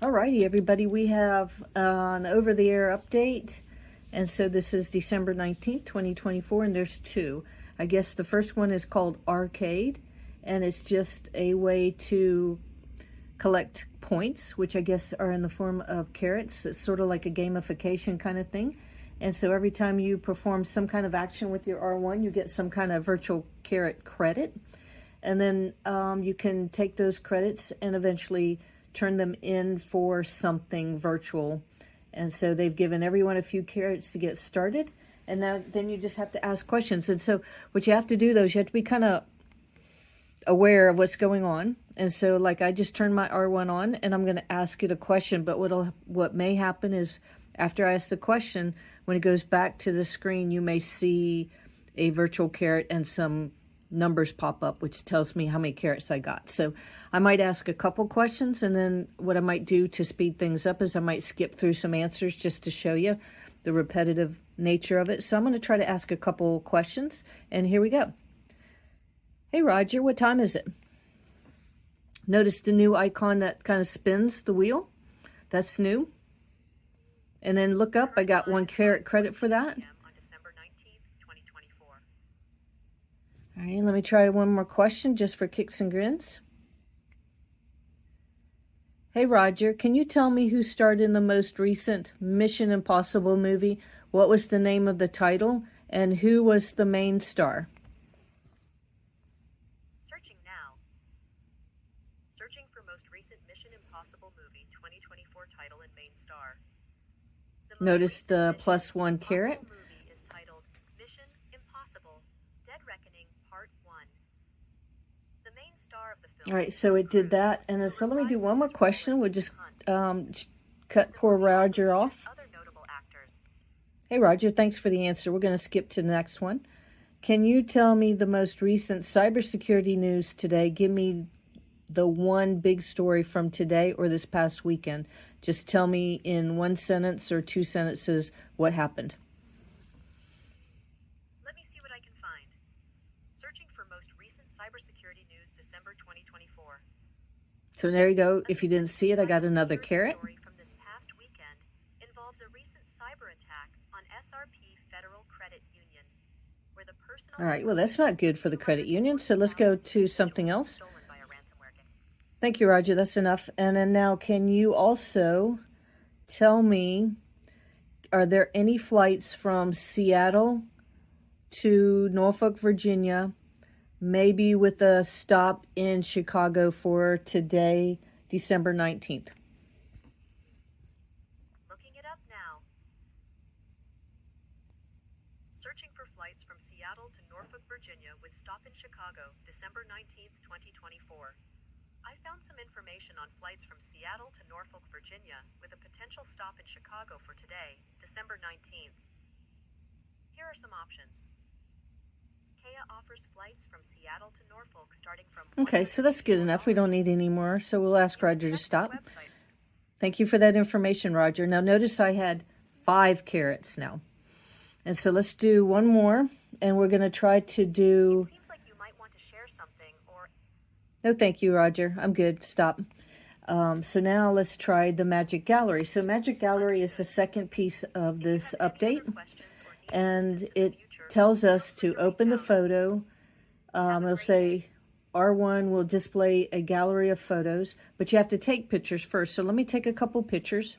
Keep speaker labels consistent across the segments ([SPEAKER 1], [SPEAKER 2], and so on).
[SPEAKER 1] Alrighty, everybody, we have an over-the-air update, and so this is December 19th, 2024, and there's two. I guess the first one is called R-cade, and it's just a way to collect points, which I guess are in the form of carrots. It's sort of like a gamification kind of thing, and so every time you perform some kind of action with your R1, you get some kind of virtual carrot credit, and then you can take those credits and eventually turn them in for something virtual. And so they've given everyone a few carrots to get started, and now then you just have to ask questions. And so what you have to do, though, is you have to be kind of aware of what's going on. And so, like, I just turned my R1 on, and I'm going to ask it a question. But what may happen is, after I ask the question, when it goes back to the screen, you may see a virtual carrot and some numbers pop up, which tells me how many carrots I got. So I might ask a couple questions, and then what I might do to speed things up is I might skip through some answers just to show you the repetitive nature of it. So I'm going to try to ask a couple questions, and here we go. Hey, Roger, what time is it? Notice the new icon that kind of spins the wheel? That's new. And then look up, I got 1 carrot credit for that. All right, let me try one more question just for kicks and grins. Hey, Roger, can you tell me who starred in the most recent Mission Impossible movie? What was the name of the title, and who was the main star?
[SPEAKER 2] Searching now. Searching for most recent Mission Impossible movie, 2024 title and main star.
[SPEAKER 1] Notice the +1 carrot.
[SPEAKER 2] Movie is titled Mission Impossible Dead Reckoning Part 1. The main star of the film.
[SPEAKER 1] All right, so it did that. And then, so let me do one more question. We'll just cut poor Roger off. Hey, Roger, thanks for the answer. We're going to skip to the next one. Can you tell me the most recent cybersecurity news today? Give me the one big story from today or this past weekend. Just tell me in one sentence or 2 sentences what happened.
[SPEAKER 2] Let me see what I can find. Searching for most recent cybersecurity news, December 2024.
[SPEAKER 1] So there you go. If you didn't see it, I got another carrot.
[SPEAKER 2] Story from this past weekend involves a recent cyber attack on SRP Federal Credit Union, where the personal.
[SPEAKER 1] All right, well, that's not good for the credit union. So let's go to something else. Thank you, Roger. That's enough. And then now, can you also tell me, are there any flights from Seattle to Norfolk, Virginia, maybe with a stop in Chicago for today, December 19th?
[SPEAKER 2] Looking it up now. Searching for flights from Seattle to Norfolk, Virginia with stop in Chicago, December 19th, 2024. I found some information on flights from Seattle to Norfolk, Virginia, with a potential stop in Chicago for today, December 19th. Here are some options. Kia offers flights from Seattle to Norfolk starting from...
[SPEAKER 1] Okay, so that's good enough. We don't need any more, so we'll ask Roger to stop. Thank you for that information, Roger. Now, notice I had 5 carrots now. And so let's do one more, and we're going to try to do...
[SPEAKER 2] It seems like you might want to share something or...
[SPEAKER 1] No, thank you, Roger. I'm good. Stop. So now let's try the Magic Gallery. So Magic Gallery is the second piece of this update, and it tells us to open the photo. It'll say R1 will display a gallery of photos, but you have to take pictures first. So let me take a couple pictures.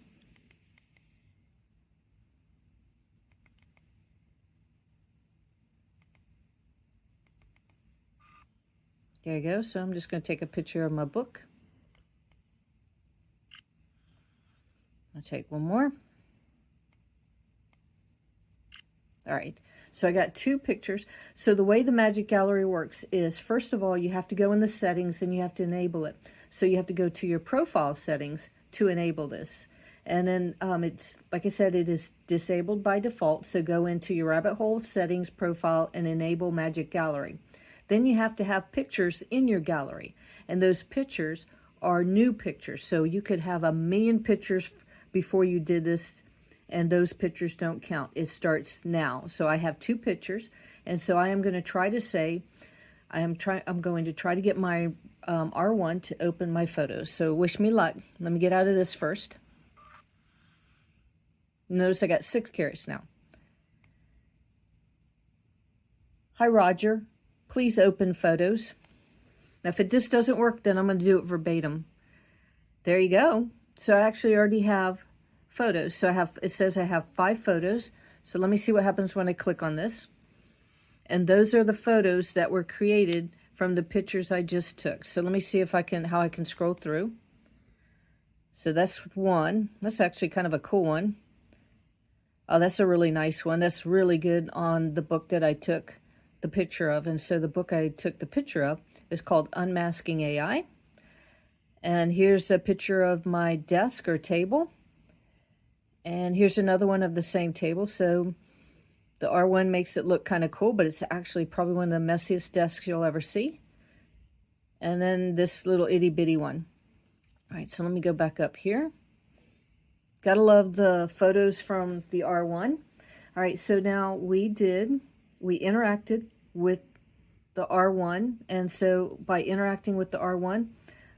[SPEAKER 1] There you go. So I'm just going to take a picture of my book. I'll take one more. All right. So I got 2 pictures. So the way the Magic Gallery works is, first of all, you have to go in the settings and you have to enable it. So you have to go to your profile settings to enable this. And then it's, like I said, it is disabled by default. So go into your rabbit hole settings profile and enable Magic Gallery. Then you have to have pictures in your gallery, and those pictures are new pictures. So you could have 1 million pictures before you did this, and those pictures don't count. It starts now. So I have 2 pictures, and so I am going to try to say, I'm going to try to get my R1 to open my photos. So wish me luck. Let me get out of this first. Notice I got 6 carrots now. Hi, Roger. Please open photos. Now, if it just doesn't work, then I'm going to do it verbatim. There you go. So I actually already have photos. So it says I have 5 photos. So let me see what happens when I click on this. And those are the photos that were created from the pictures I just took. So let me see if how I can scroll through. So that's one. That's actually kind of a cool one. Oh, that's a really nice one. That's really good on the book that I took the picture of. And so the book I took the picture of is called Unmasking AI. And here's a picture of my desk or table. And here's another one of the same table. So the R1 makes it look kind of cool, but it's actually probably one of the messiest desks you'll ever see. And then this little itty bitty one. All right, so let me go back up here. Gotta love the photos from the R1. All right, so now we interacted with the R1. And so by interacting with the R1,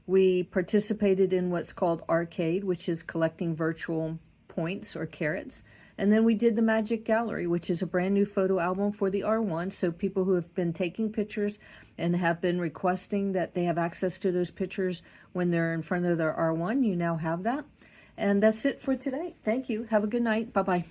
[SPEAKER 1] we participated in what's called R-cade, which is collecting virtual points or carrots. And then we did the Magic Gallery, which is a brand new photo album for the R1. So people who have been taking pictures and have been requesting that they have access to those pictures when they're in front of their R1, you now have that. And that's it for today. Thank you. Have a good night. Bye-bye.